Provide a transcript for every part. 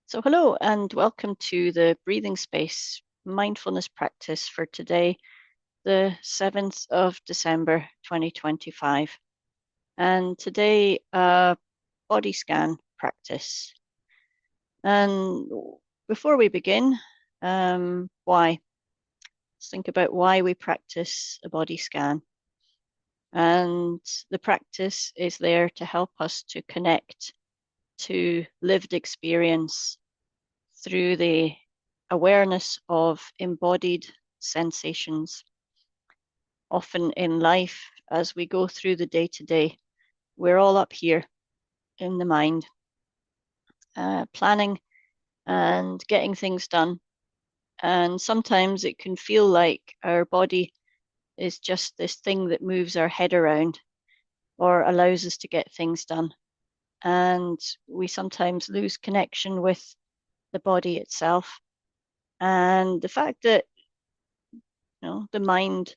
So, hello and welcome to the breathing space mindfulness practice for today, the 7th of December 2025. And today, body scan practice. And before we begin, why? Let's think about why we practice a body scan. And the practice is there to help us to connect to lived experience through the awareness of embodied sensations. Often in life, as we go through the day to day, we're all up here in the mind, planning and getting things done. And sometimes it can feel like our body is just this thing that moves our head around or allows us to get things done. And we sometimes lose connection with the body itself. And the fact that the mind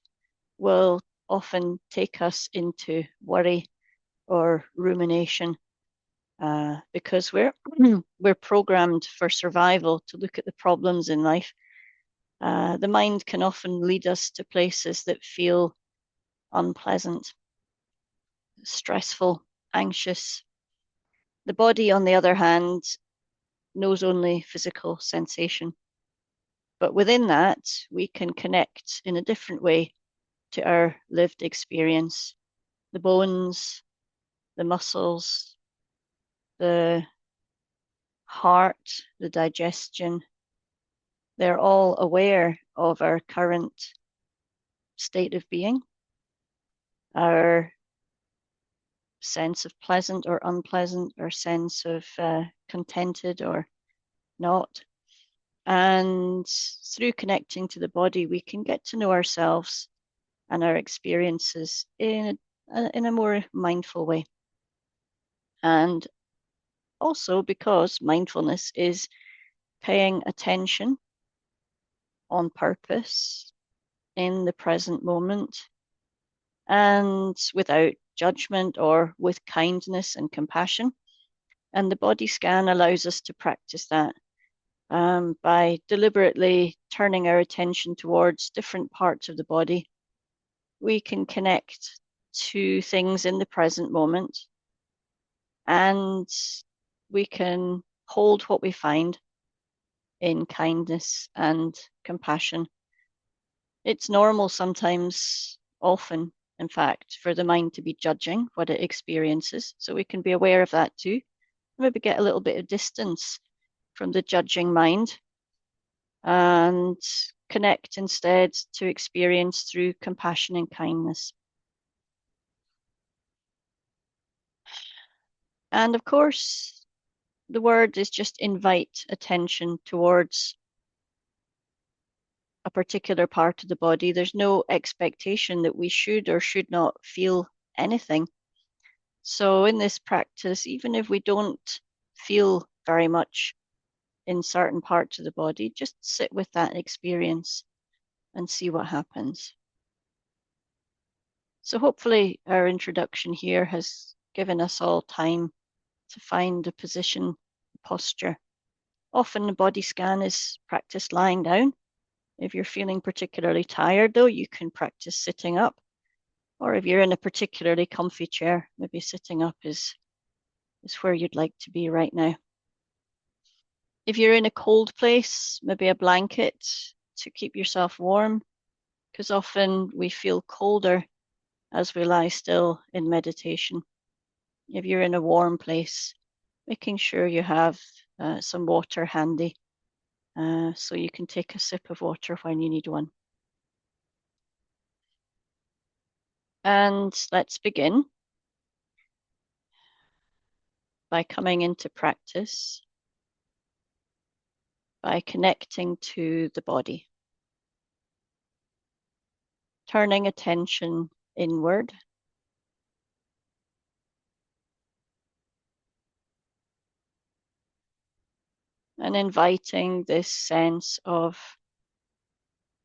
will often take us into worry or rumination because we're programmed for survival to look at the problems in life. The mind can often lead us to places that feel unpleasant, stressful, anxious. The body, on the other hand, knows only physical sensation. But within that, we can connect in a different way to our lived experience. The bones, the muscles, the heart, the digestion, they're all aware of our current state of being, our sense of pleasant or unpleasant, our sense of contented or not. And through connecting to the body, we can get to know ourselves and our experiences in a more mindful way. And also because mindfulness is paying attention on purpose in the present moment and without judgment or with kindness and compassion. And the body scan allows us to practice that by deliberately turning our attention towards different parts of the body. We can connect to things in the present moment and we can hold what we find in kindness and compassion. It's normal sometimes, often, in fact, for the mind to be judging what it experiences. So we can be aware of that too. Maybe get a little bit of distance from the judging mind and connect instead to experience through compassion and kindness. And of course, the word is just invite attention towards a particular part of the body. There's no expectation that we should or should not feel anything. So in this practice, even if we don't feel very much in certain parts of the body, just sit with that experience and see what happens. So hopefully our introduction here has given us all time to find a position, posture. Often the body scan is practiced lying down. If you're feeling particularly tired, though, you can practice sitting up. Or if you're in a particularly comfy chair, maybe sitting up is where you'd like to be right now. If you're in a cold place, maybe a blanket to keep yourself warm, because often we feel colder as we lie still in meditation. If you're in a warm place, making sure you have some water handy so you can take a sip of water when you need one. And let's begin by coming into practice by connecting to the body, turning attention inward, and inviting this sense of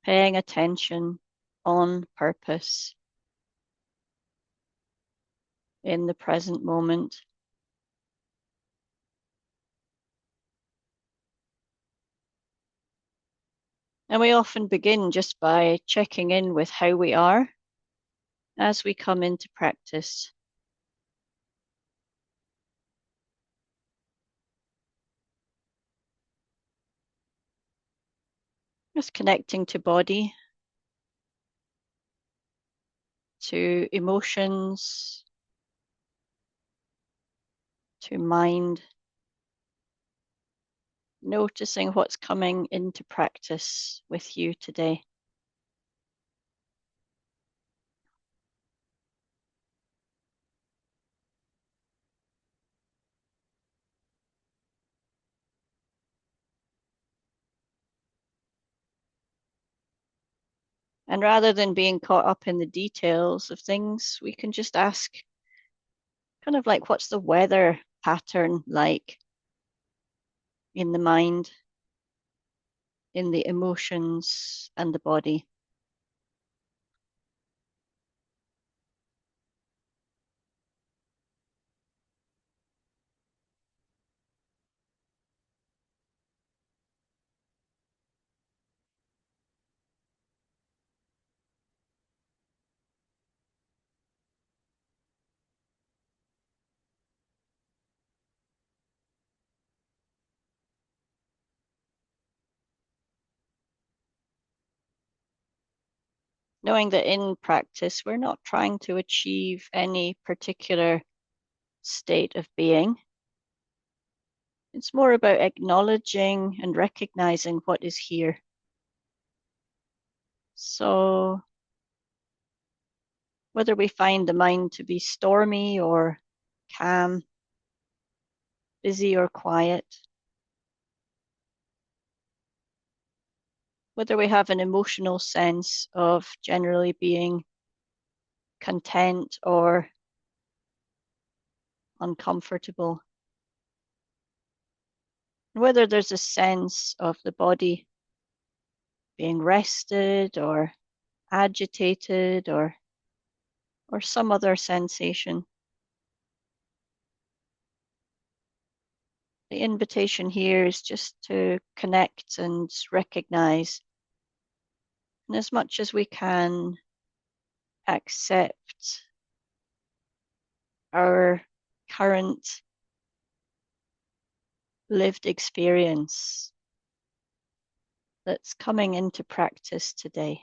paying attention on purpose in the present moment. And we often begin just by checking in with how we are as we come into practice. Just connecting to body, to emotions, to mind, noticing what's coming into practice with you today. And rather than being caught up in the details of things, we can just ask, kind of like, what's the weather pattern like in the mind, in the emotions, and the body? Knowing that in practice, we're not trying to achieve any particular state of being. It's more about acknowledging and recognizing what is here. So, whether we find the mind to be stormy or calm, busy or quiet, whether we have an emotional sense of generally being content or uncomfortable, whether there's a sense of the body being rested or agitated or some other sensation. The invitation here is just to connect and recognize, and as much as we can, accept our current lived experience that's coming into practice today.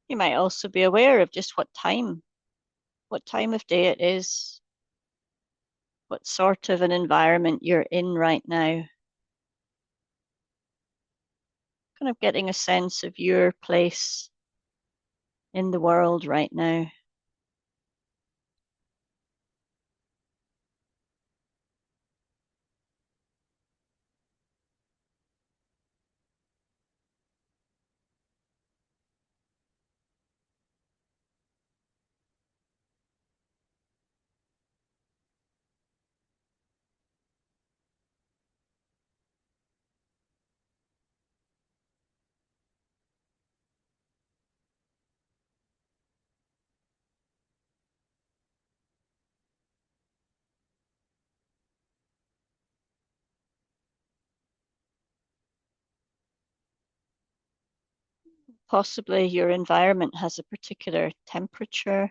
You might also be aware of just what time of day it is, what sort of an environment you're in right now, kind of getting a sense of your place in the world right now. Possibly your environment has a particular temperature.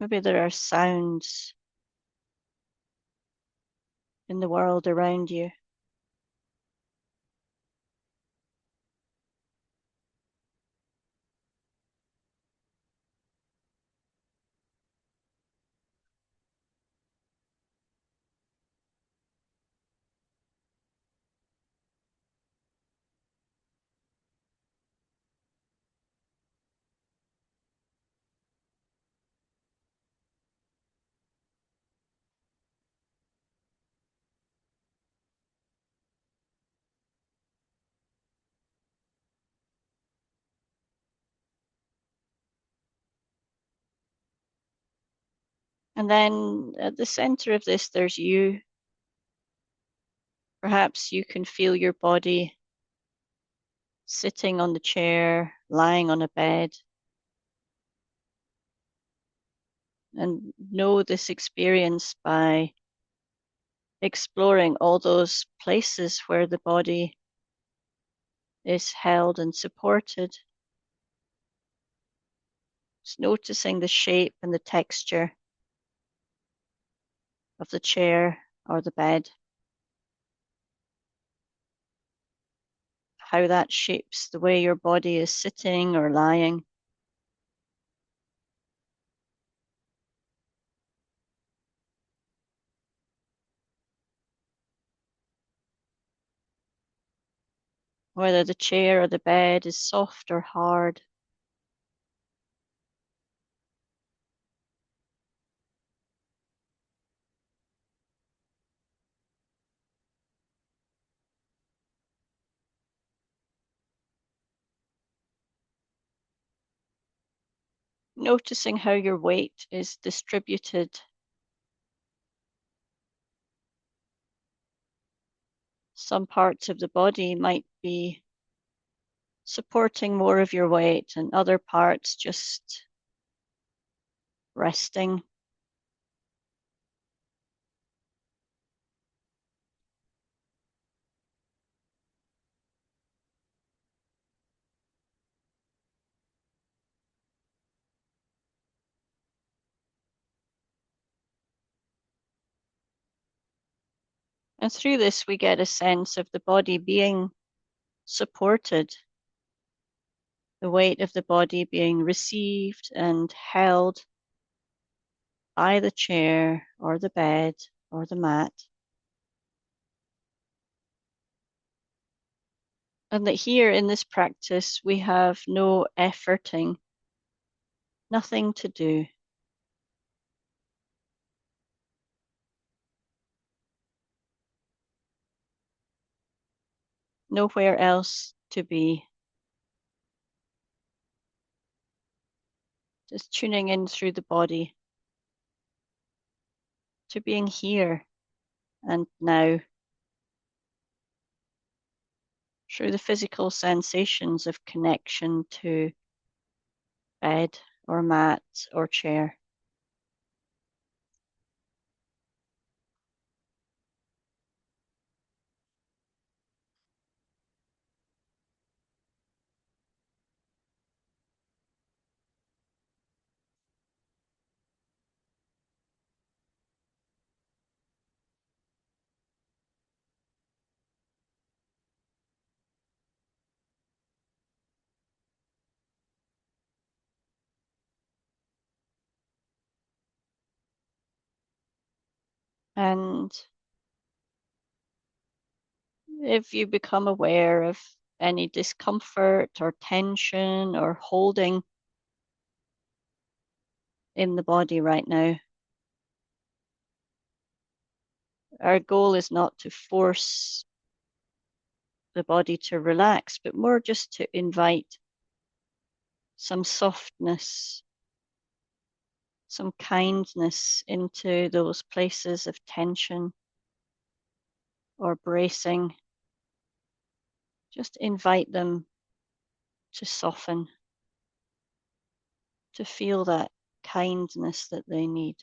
Maybe there are sounds in the world around you. And then at the center of this, there's you. Perhaps you can feel your body sitting on the chair, lying on a bed, and know this experience by exploring all those places where the body is held and supported. Just noticing the shape and the texture of the chair or the bed, how that shapes the way your body is sitting or lying. Whether the chair or the bed is soft or hard. Noticing how your weight is distributed. Some parts of the body might be supporting more of your weight, and other parts just resting. And through this, we get a sense of the body being supported, the weight of the body being received and held by the chair or the bed or the mat. And that here in this practice, we have no efforting, nothing to do. Nowhere else to be. Just tuning in through the body to being here and now, through the physical sensations of connection to bed or mat or chair. And if you become aware of any discomfort or tension or holding in the body right now, our goal is not to force the body to relax, but more just to invite some softness, some kindness into those places of tension or bracing. Just invite them to soften, to feel that kindness that they need.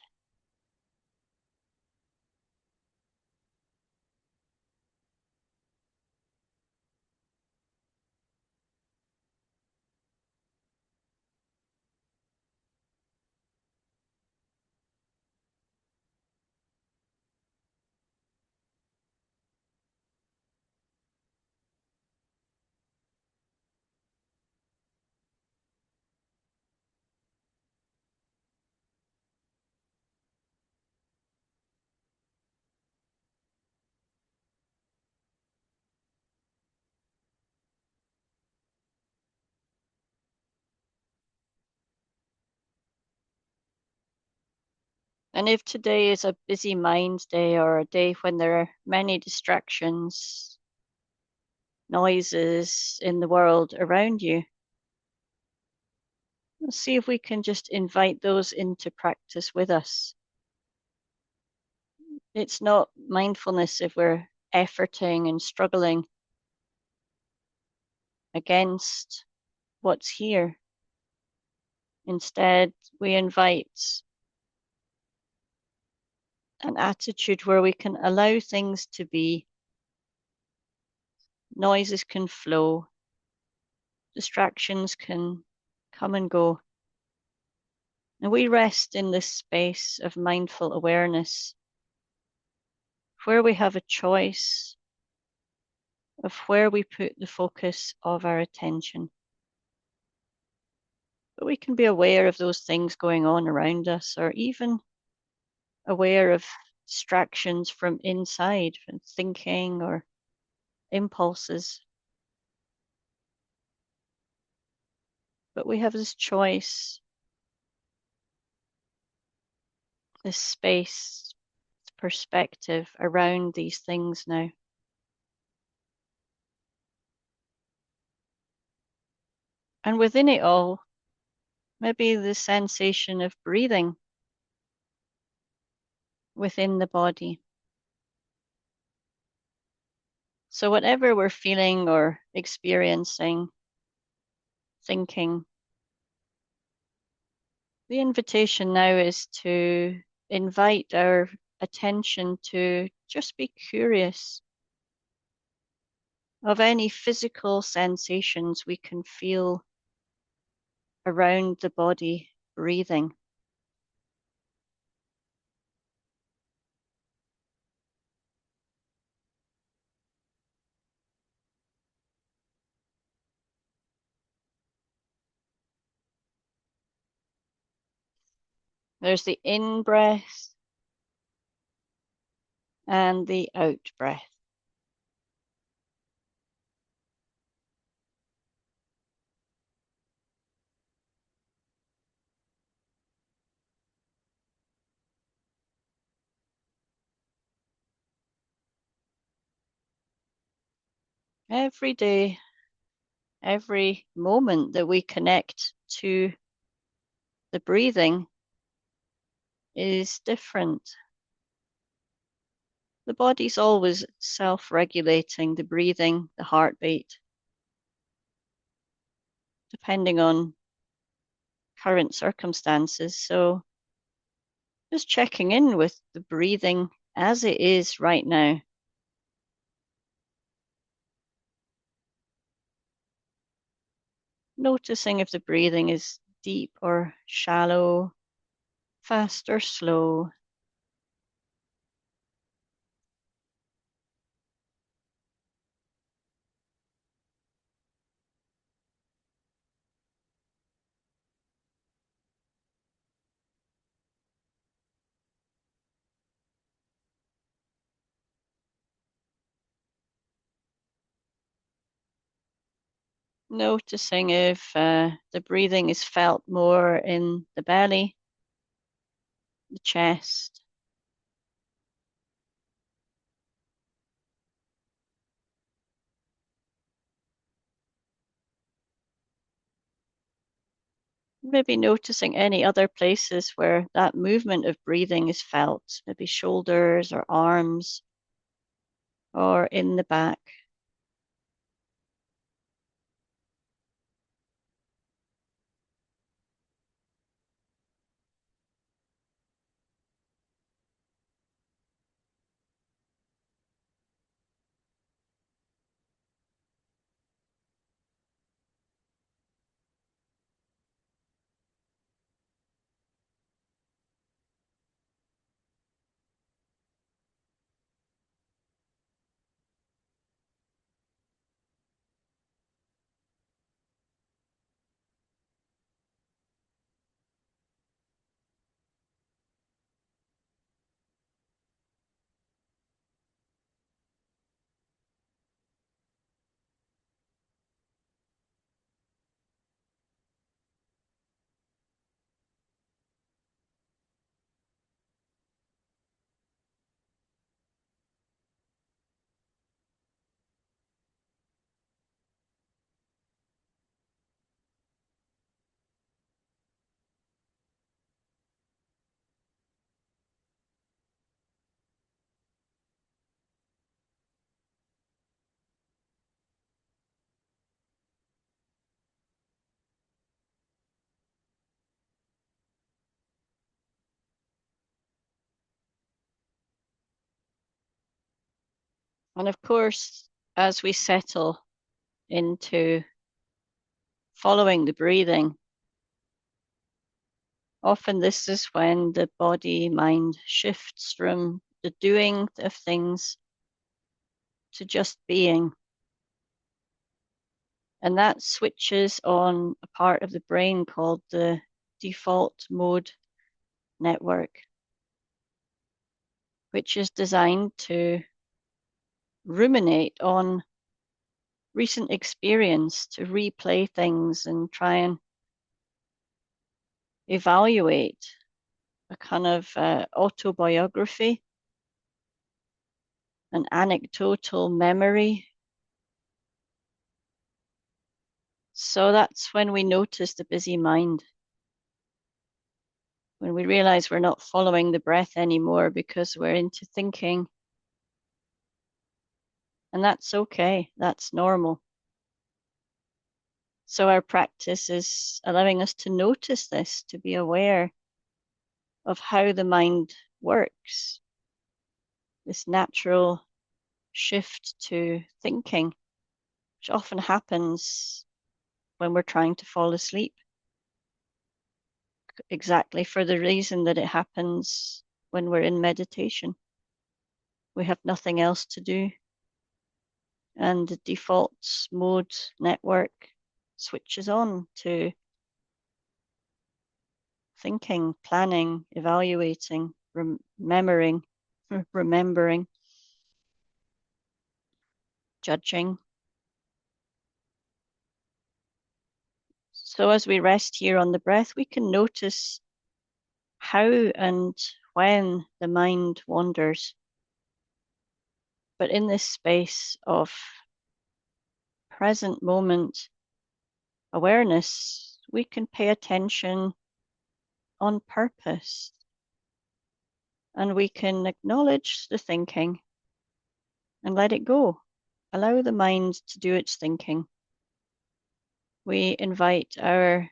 And if today is a busy mind day or a day when there are many distractions, noises in the world around you, let's see if we can just invite those into practice with us. It's not mindfulness if we're efforting and struggling against what's here. Instead, we invite an attitude where we can allow things to be, noises can flow, distractions can come and go. And we rest in this space of mindful awareness where we have a choice of where we put the focus of our attention. But we can be aware of those things going on around us, or even aware of distractions from inside, from thinking or impulses. But we have this choice, this space, perspective around these things now. And within it all, maybe the sensation of breathing within the body. So, whatever we're feeling or experiencing, thinking, the invitation now is to invite our attention to just be curious of any physical sensations we can feel around the body breathing. There's the in breath and the out breath. Every day, every moment that we connect to the breathing is different. The body's always self-regulating the breathing, the heartbeat, depending on current circumstances. So just checking in with the breathing as it is right now. Noticing if the breathing is deep or shallow, fast or slow. Noticing if the breathing is felt more in the belly, the chest. Maybe noticing any other places where that movement of breathing is felt, maybe shoulders or arms or in the back. And of course, as we settle into following the breathing, often this is when the body mind shifts from the doing of things to just being. And that switches on a part of the brain called the default mode network, which is designed to ruminate on recent experience, to replay things and try and evaluate a kind of autobiography, an anecdotal memory. So that's when we notice the busy mind, when we realize we're not following the breath anymore because we're into thinking. And that's okay, that's normal. So our practice is allowing us to notice this, to be aware of how the mind works, this natural shift to thinking, which often happens when we're trying to fall asleep, exactly for the reason that it happens when we're in meditation. We have nothing else to do, and the default mode network switches on to thinking, planning, evaluating, remembering, judging. So as we rest here on the breath, we can notice how and when the mind wanders. But in this space of present moment awareness, we can pay attention on purpose, and we can acknowledge the thinking and let it go. Allow the mind to do its thinking. We invite our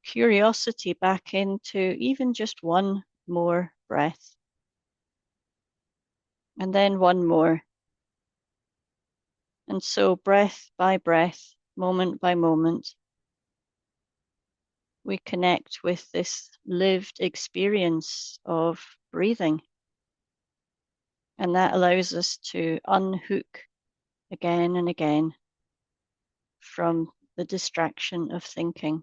curiosity back into even just one more breath, and then one more. And so, breath by breath, moment by moment, we connect with this lived experience of breathing. And that allows us to unhook again and again from the distraction of thinking.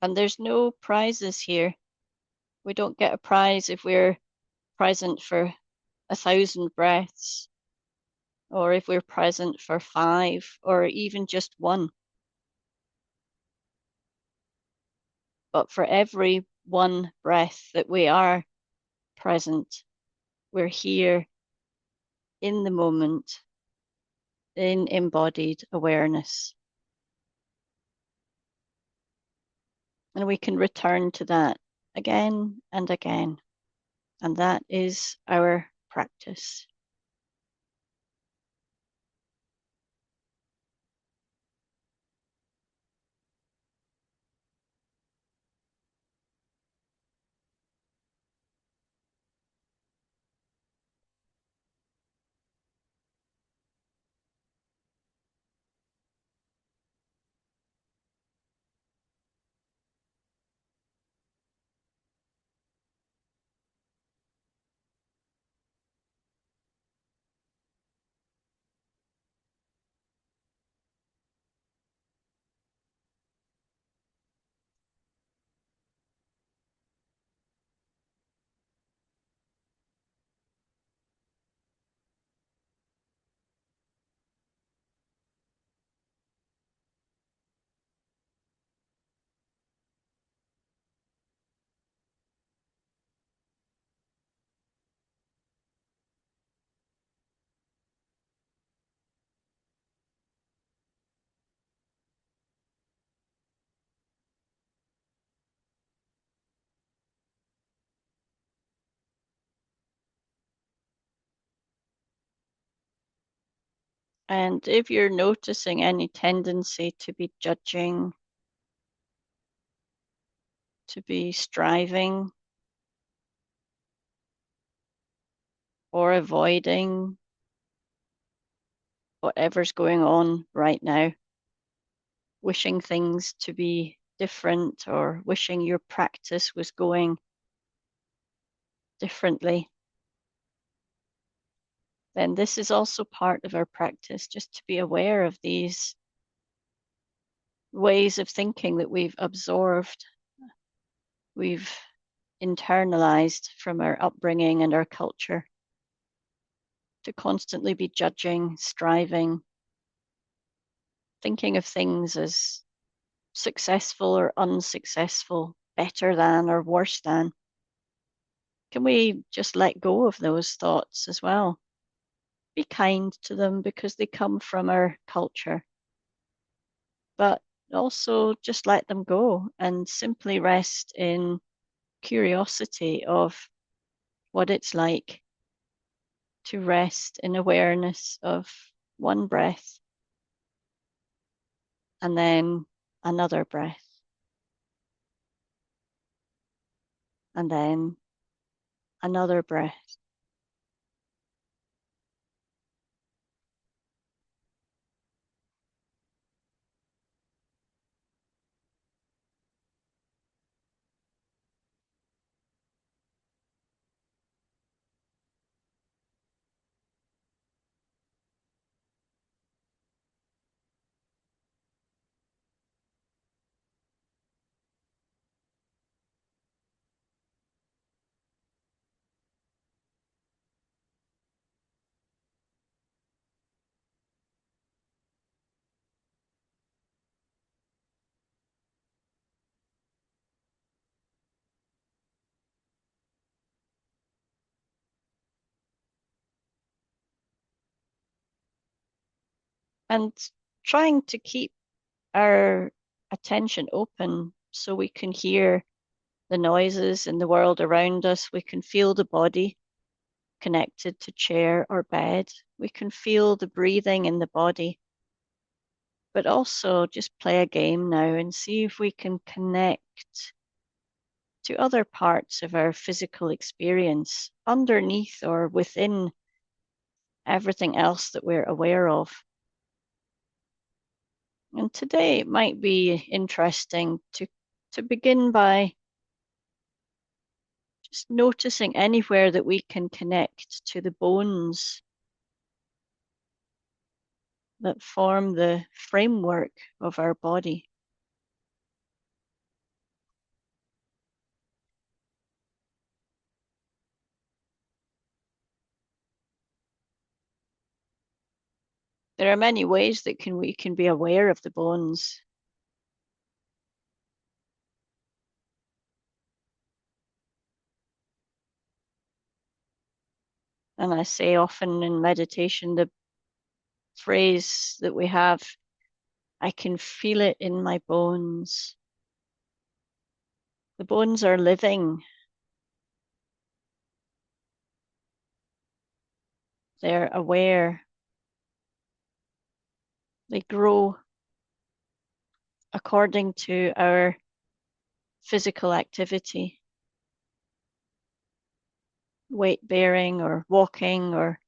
And there's no prizes here. We don't get a prize if we're present for 1,000 breaths, or if we're present for 5, or even just one. But for every one breath that we are present, we're here in the moment, in embodied awareness. And we can return to that again and again. And that is our practice. And if you're noticing any tendency to be judging, to be striving, or avoiding whatever's going on right now, wishing things to be different or wishing your practice was going differently, then this is also part of our practice, just to be aware of these ways of thinking that we've absorbed, we've internalized from our upbringing and our culture, to constantly be judging, striving, thinking of things as successful or unsuccessful, better than or worse than. Can we just let go of those thoughts as well? Be kind to them because they come from our culture, but also just let them go and simply rest in curiosity of what it's like to rest in awareness of one breath and then another breath and then another breath. And trying to keep our attention open so we can hear the noises in the world around us. We can feel the body connected to chair or bed. We can feel the breathing in the body, but also just play a game now and see if we can connect to other parts of our physical experience underneath or within everything else that we're aware of. And today it might be interesting to begin by just noticing anywhere that we can connect to the bones that form the framework of our body. There are many ways that we can be aware of the bones. And I say often in meditation, the phrase that we have, I can feel it in my bones. The bones are living. They're aware. They grow according to our physical activity, weight bearing or walking or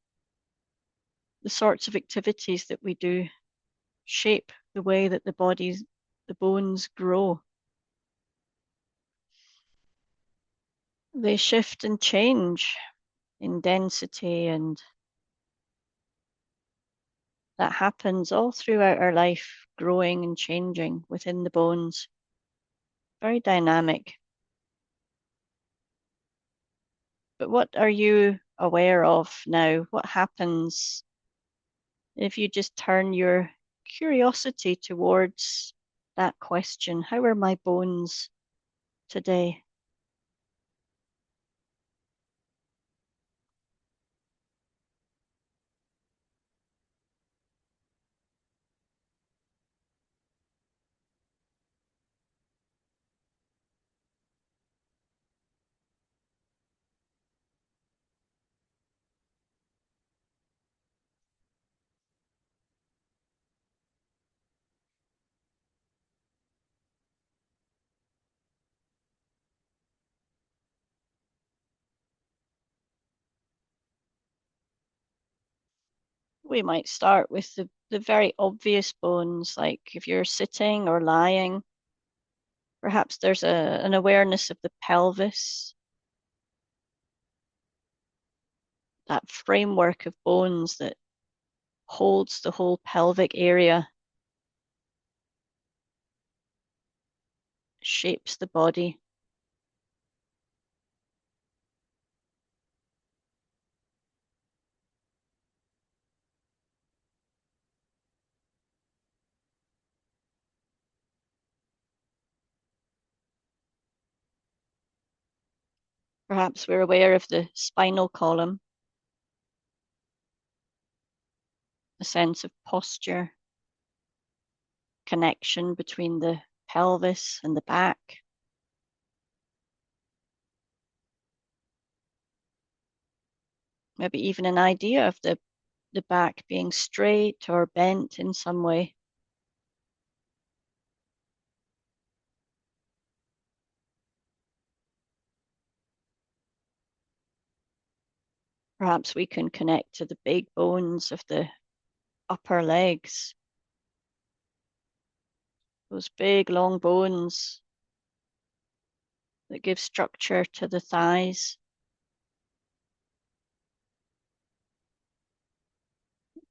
the sorts of activities that we do shape the way that the bones grow. They shift and change in density, and that happens all throughout our life, growing and changing within the bones. Very dynamic. But what are you aware of now? What happens if you just turn your curiosity towards that question? How are my bones today? we might start with the very obvious bones, like if you're sitting or lying, perhaps there's an awareness of the pelvis, that framework of bones that holds the whole pelvic area, shapes the body. Perhaps we're aware of the spinal column, a sense of posture, connection between the pelvis and the back. Maybe even an idea of the back being straight or bent in some way. Perhaps we can connect to the big bones of the upper legs, those big long bones that give structure to the thighs.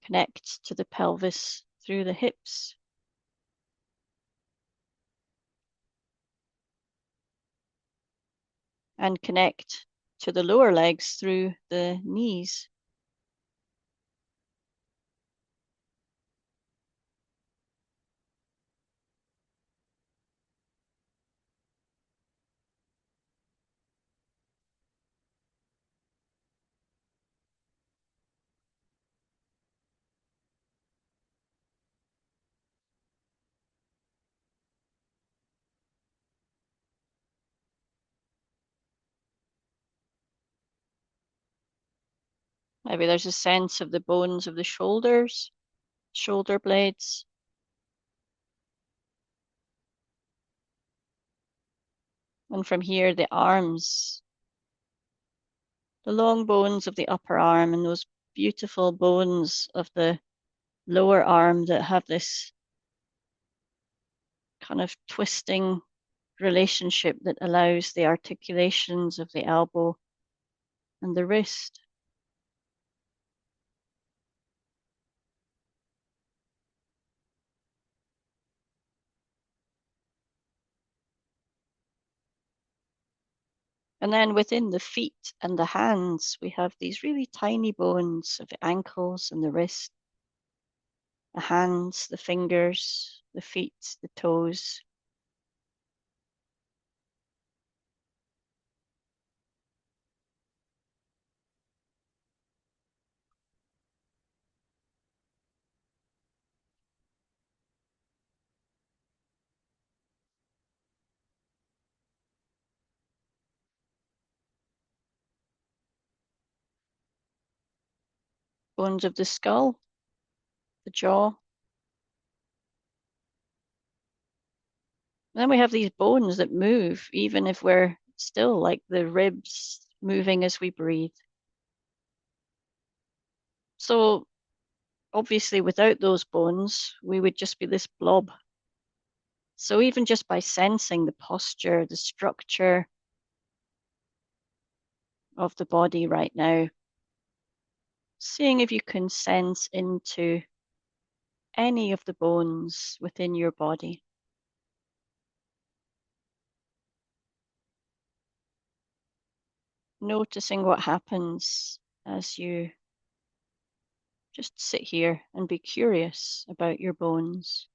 Connect to the pelvis through the hips. And connect to the lower legs through the knees. Maybe there's a sense of the bones of the shoulders, shoulder blades. And from here, the arms, the long bones of the upper arm and those beautiful bones of the lower arm that have this kind of twisting relationship that allows the articulations of the elbow and the wrist. And then within the feet and the hands, we have these really tiny bones of the ankles and the wrist, the hands, the fingers, the feet, the toes. Bones of the skull, the jaw. And then we have these bones that move, even if we're still, like the ribs moving as we breathe. So obviously, without those bones, we would just be this blob. So even just by sensing the posture, the structure of the body right now, seeing if you can sense into any of the bones within your body. Noticing what happens as you just sit here and be curious about your bones.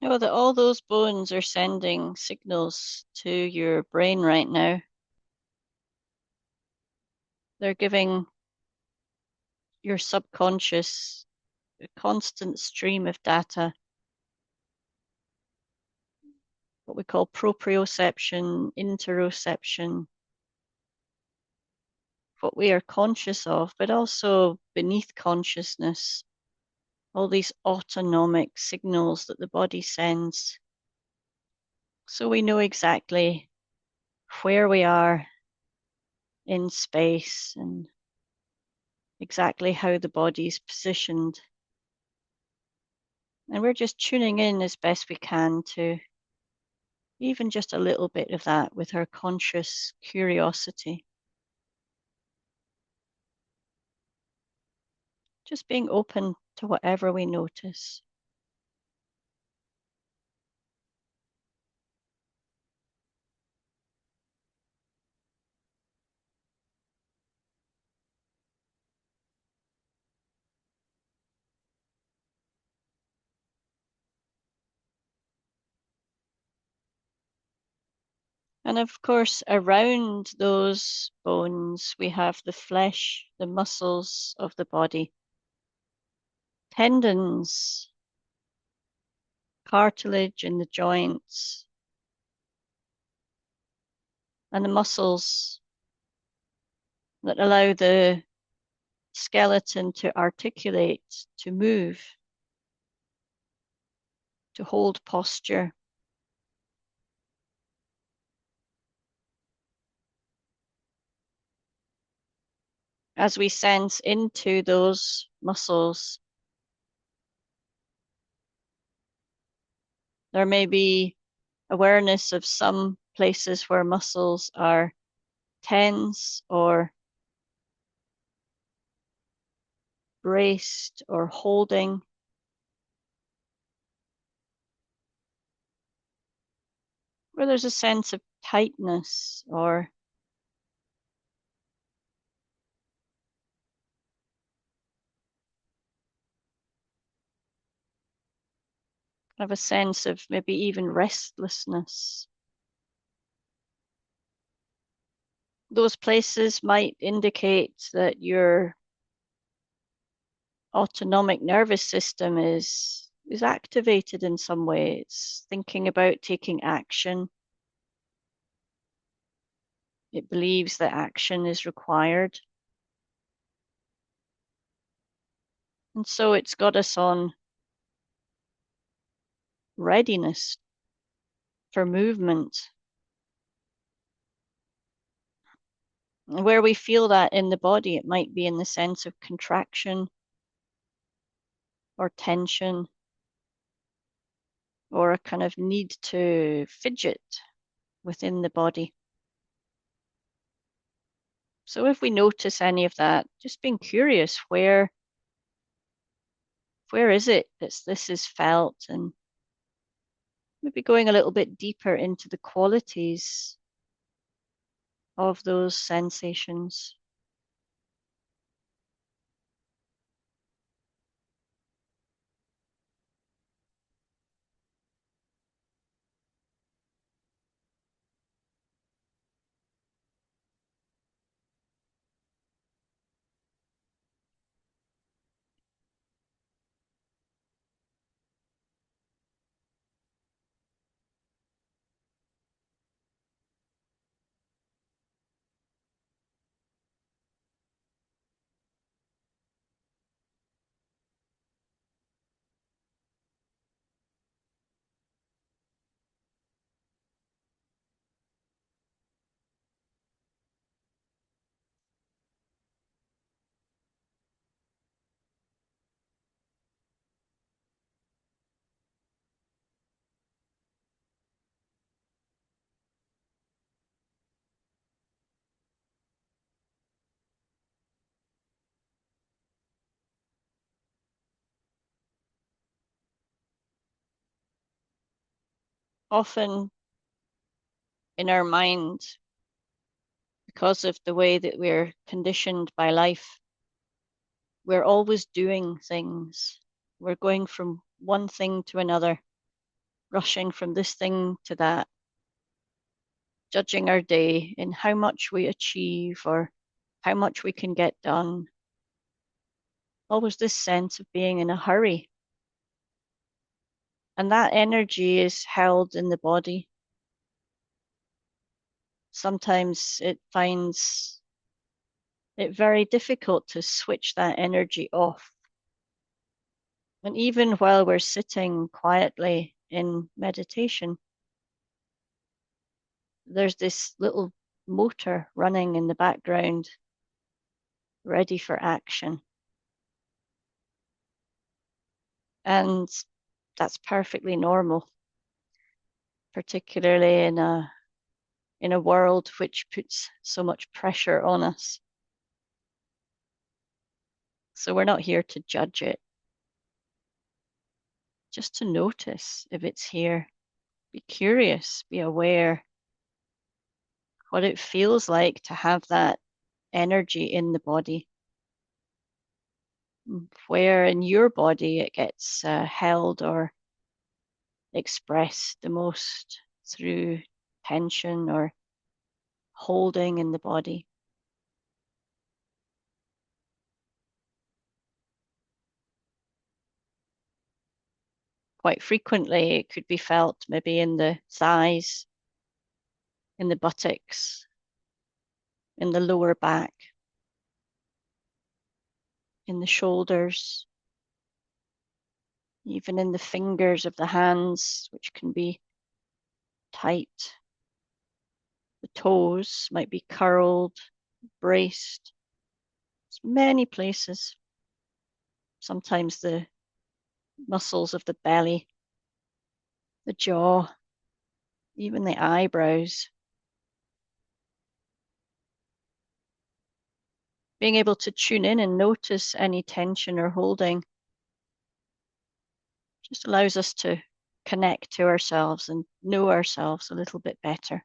Know that all those bones are sending signals to your brain right now. They're giving your subconscious a constant stream of data, what we call proprioception, interoception, what we are conscious of, but also beneath consciousness, all these autonomic signals that the body sends. So we know exactly where we are in space and exactly how the body's positioned. And we're just tuning in as best we can to even just a little bit of that with our conscious curiosity. Just being open to whatever we notice. And of course, around those bones, we have the flesh, the muscles of the body, tendons, cartilage in the joints, and the muscles that allow the skeleton to articulate, to move, to hold posture. As we sense into those muscles, there may be awareness of some places where muscles are tense or braced or holding. Where there's a sense of tightness or kind of a sense of maybe even restlessness. Those places might indicate that your autonomic nervous system is activated in some way. It's thinking about taking action. It believes that action is required. And so it's got us on readiness for movement. And where we feel that in the body, it might be in the sense of contraction or tension or a kind of need to fidget within the body. So if we notice any of that, just being curious, where is it that this is felt, and maybe going a little bit deeper into the qualities of those sensations. Often in our mind, because of the way that we're conditioned by life, we're always doing things. We're going from one thing to another. rushing from this thing to that, judging our day in how much we achieve or how much we can get done. Always this sense of being in a hurry. And that energy is held in the body. Sometimes it finds it very difficult to switch that energy off. And even while we're sitting quietly in meditation, there's this little motor running in the background, ready for action. And that's perfectly normal, particularly in a world which puts so much pressure on us. So we're not here to judge it, just to notice if it's here. Be curious, be aware what it feels like to have that energy in the body, where in your body it gets held or expressed the most through tension or holding in the body. Quite frequently, it could be felt maybe in the thighs, in the buttocks, in the lower back, in the shoulders, even in the fingers of the hands, which can be tight. The toes might be curled, braced. There's many places. Sometimes the muscles of the belly, the jaw, even the eyebrows. Being able to tune in and notice any tension or holding just allows us to connect to ourselves and know ourselves a little bit better.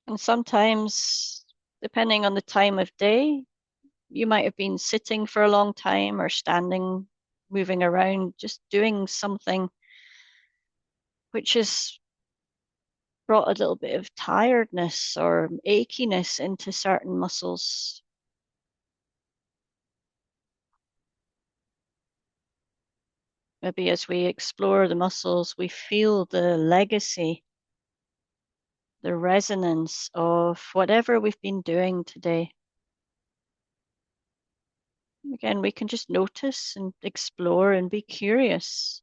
And sometimes, depending on the time of day, you might have been sitting for a long time or standing, moving around, just doing something which has brought a little bit of tiredness or achiness into certain muscles. Maybe as we explore the muscles, we feel the legacy, the resonance of whatever we've been doing today. Again, we can just notice and explore and be curious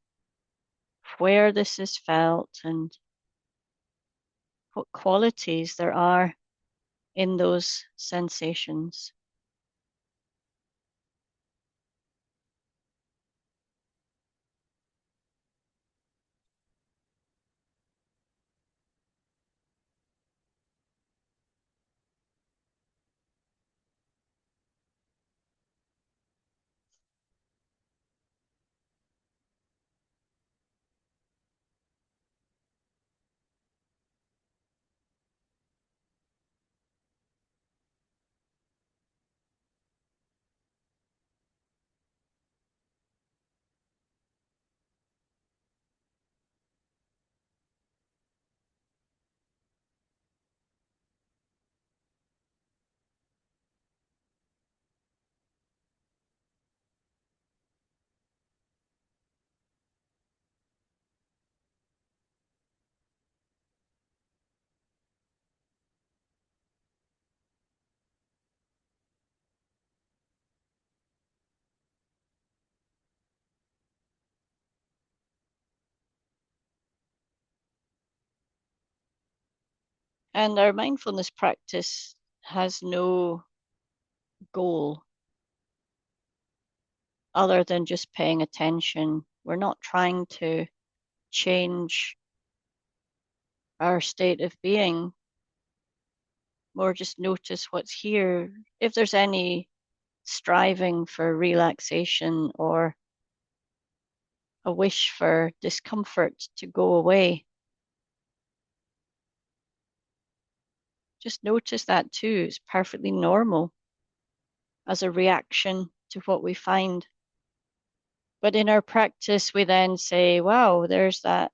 where this is felt and what qualities there are in those sensations. And our mindfulness practice has no goal other than just paying attention. We're not trying to change our state of being, or just notice what's here. If there's any striving for relaxation or a wish for discomfort to go away, just notice that too. It's perfectly normal as a reaction to what we find. But in our practice, we then say, wow, there's that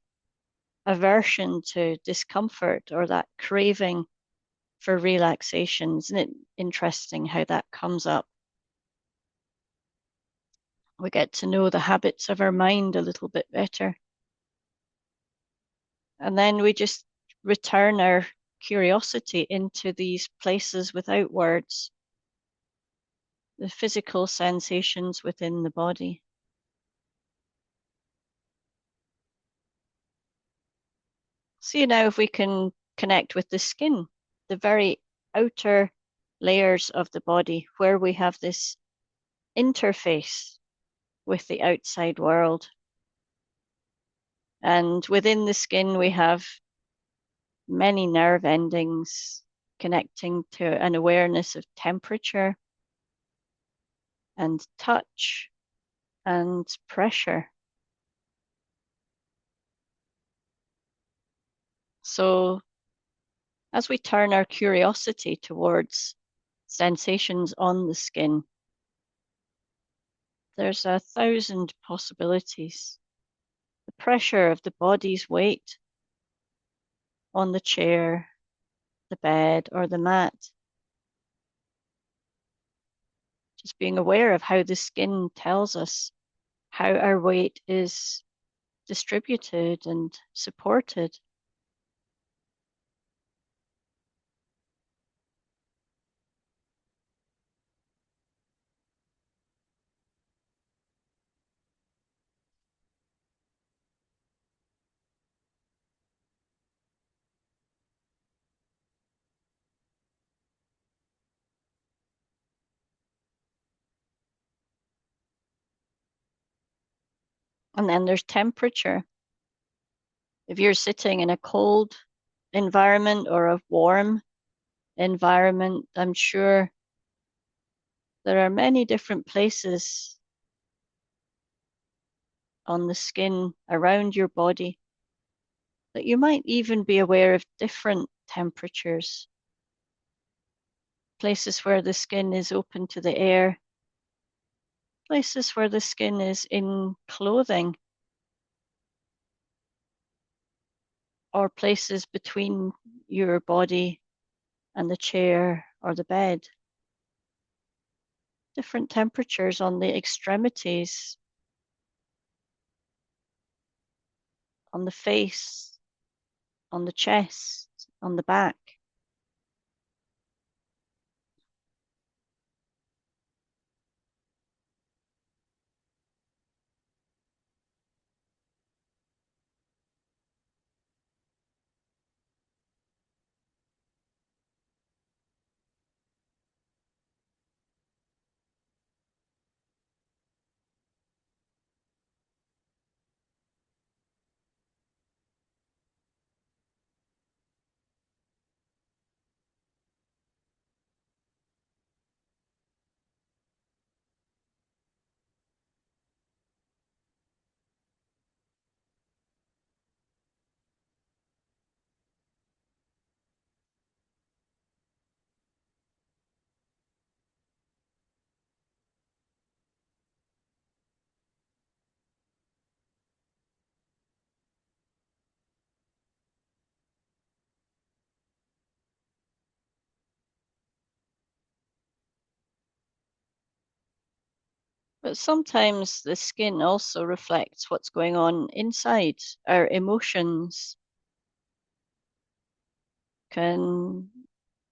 aversion to discomfort or that craving for relaxation. Isn't it interesting how that comes up? We get to know the habits of our mind a little bit better. And then we just return our curiosity into these places without words, the physical sensations within the body. See now if we can connect with the skin, the very outer layers of the body where we have this interface with the outside world. And within the skin, we have many nerve endings connecting to an awareness of temperature and touch and pressure. So as we turn our curiosity towards sensations on the skin, there's 1,000 possibilities. The pressure of the body's weight on the chair, the bed, or the mat. Just being aware of how the skin tells us how our weight is distributed and supported. And then there's temperature. If you're sitting in a cold environment or a warm environment, I'm sure there are many different places on the skin around your body that you might even be aware of different temperatures. Places where the skin is open to the air, places where the skin is in clothing, or places between your body and the chair or the bed. Different temperatures on the extremities, on the face, on the chest, on the back. But sometimes the skin also reflects what's going on inside. Our emotions can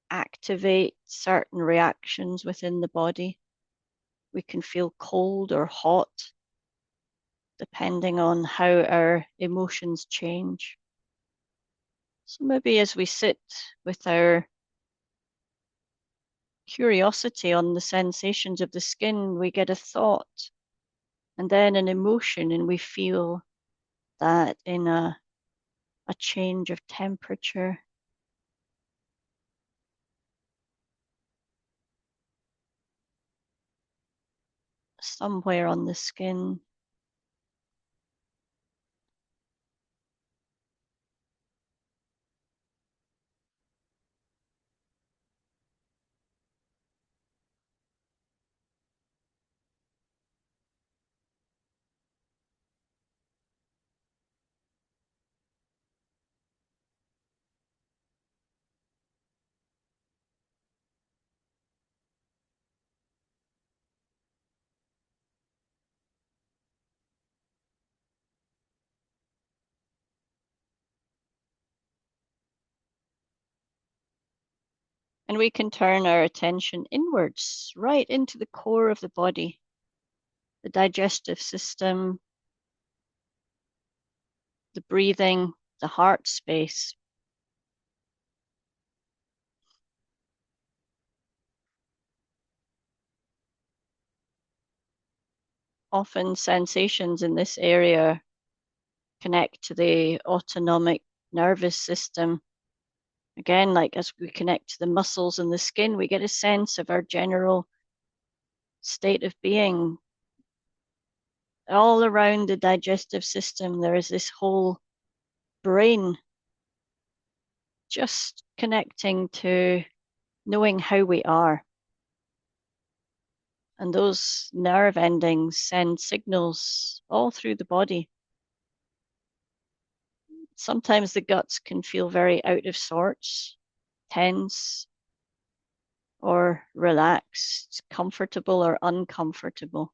activate certain reactions within the body. We can feel cold or hot depending on how our emotions change. So maybe as we sit with our curiosity on the sensations of the skin, we get a thought and then an emotion, and we feel that in a change of temperature somewhere on the skin. And we can turn our attention inwards, right into the core of the body, the digestive system, the breathing, the heart space. Often sensations in this area connect to the autonomic nervous system. Again, like as we connect to the muscles and the skin, we get a sense of our general state of being. All around the digestive system, there is this whole brain just connecting to knowing how we are. And those nerve endings send signals all through the body. Sometimes the guts can feel very out of sorts, tense, or relaxed, comfortable or uncomfortable.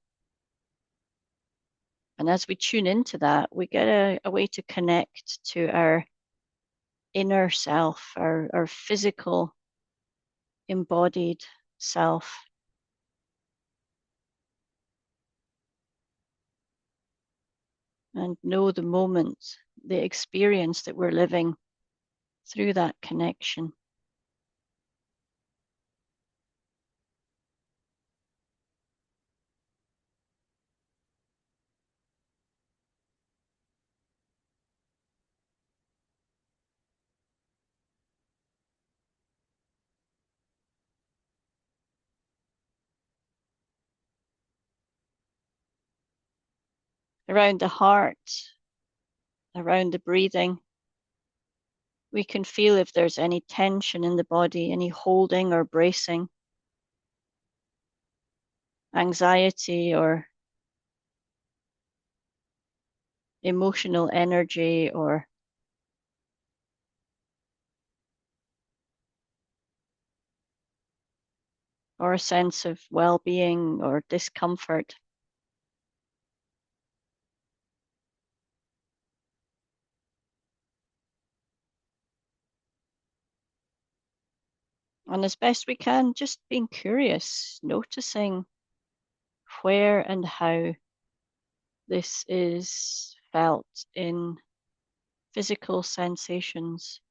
And as we tune into that, we get a way to connect to our inner self, our physical, embodied self. And know the moment, the experience that we're living through that connection. Around the heart, around the breathing, we can feel if there's any tension in the body, any holding or bracing, anxiety or emotional energy or a sense of well-being or discomfort. And as best we can, just being curious, noticing where and how this is felt in physical sensations.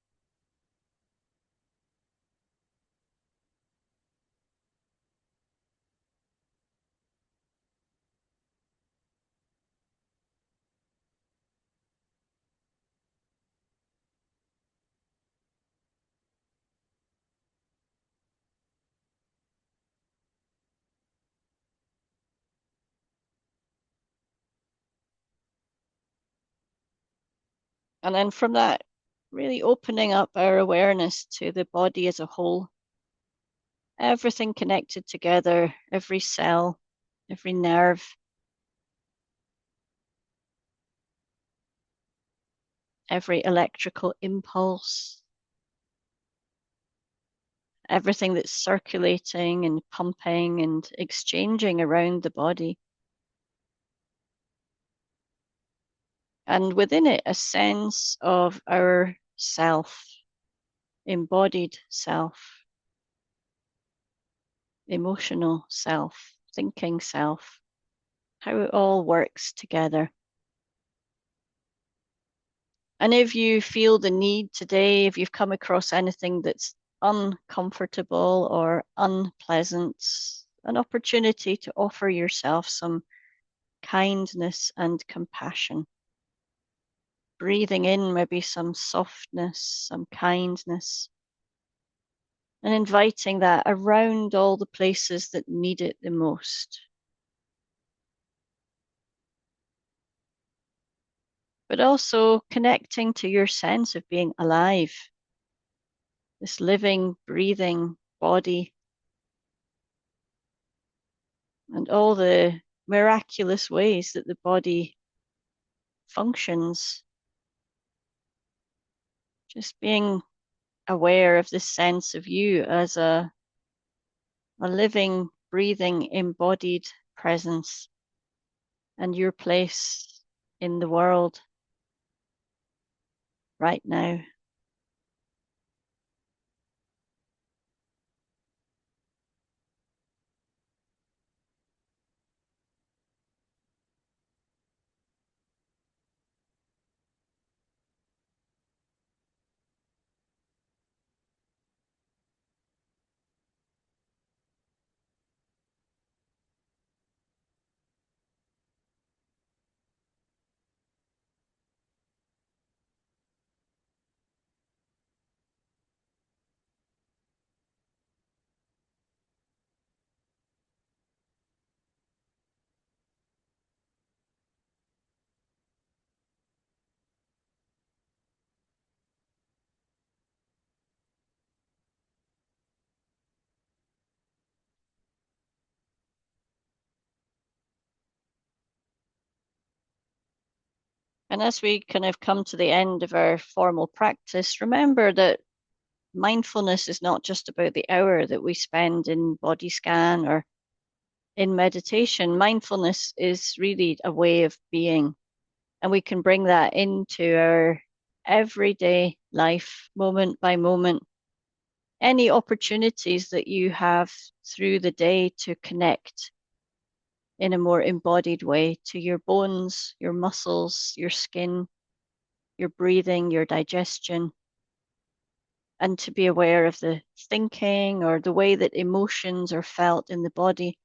And then from that, really opening up our awareness to the body as a whole, everything connected together, every cell, every nerve, every electrical impulse, everything that's circulating and pumping and exchanging around the body. And within it, a sense of our self, embodied self, emotional self, thinking self, how it all works together. And if you feel the need today, if you've come across anything that's uncomfortable or unpleasant, an opportunity to offer yourself some kindness and compassion. Breathing in maybe some softness, some kindness, and inviting that around all the places that need it the most. But also connecting to your sense of being alive, this living, breathing body, and all the miraculous ways that the body functions. Just being aware of this sense of you as a living, breathing, embodied presence and your place in the world right now. And as we kind of come to the end of our formal practice, remember that mindfulness is not just about the hour that we spend in body scan or in meditation. Mindfulness is really a way of being, and we can bring that into our everyday life, moment by moment. Any opportunities that you have through the day to connect in a more embodied way to your bones, your muscles, your skin, your breathing, your digestion, and to be aware of the thinking or the way that emotions are felt in the body.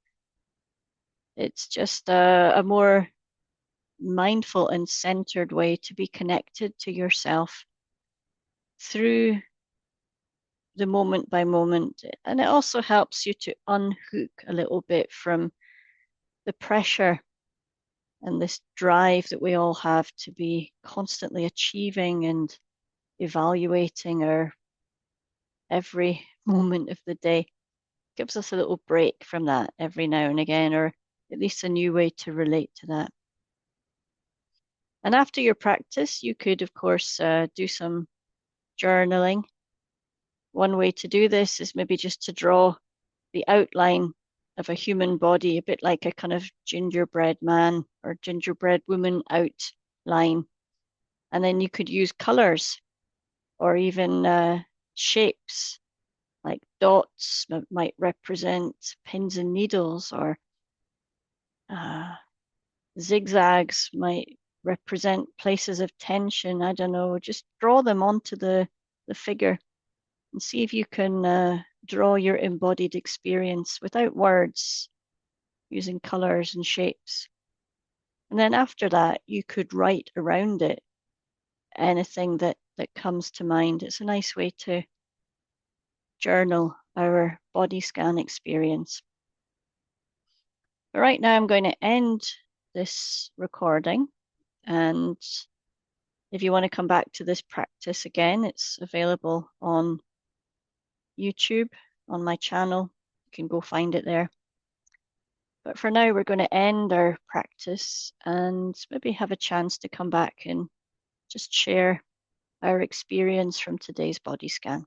It's just a more mindful and centered way to be connected to yourself through the moment by moment. And it also helps you to unhook a little bit from the pressure and this drive that we all have to be constantly achieving and evaluating our every moment of the day. Gives us a little break from that every now and again, or at least a new way to relate to that. And after your practice, you could, of course, do some journaling. One way to do this is maybe just to draw the outline of a human body, a bit like a kind of gingerbread man or gingerbread woman outline. And then you could use colors or even shapes, like dots might represent pins and needles, or uh, zigzags might represent places of tension. I don't know, just draw them onto the figure and see if you can draw your embodied experience without words, using colors and shapes. And then after that, you could write around it anything that comes to mind. It's a nice way to journal our body scan experience. But right now, I'm going to end this recording. And if you want to come back to this practice again, it's available on YouTube on my channel. You can go find it there. But for now, we're going to end our practice and maybe have a chance to come back and just share our experience from today's body scan.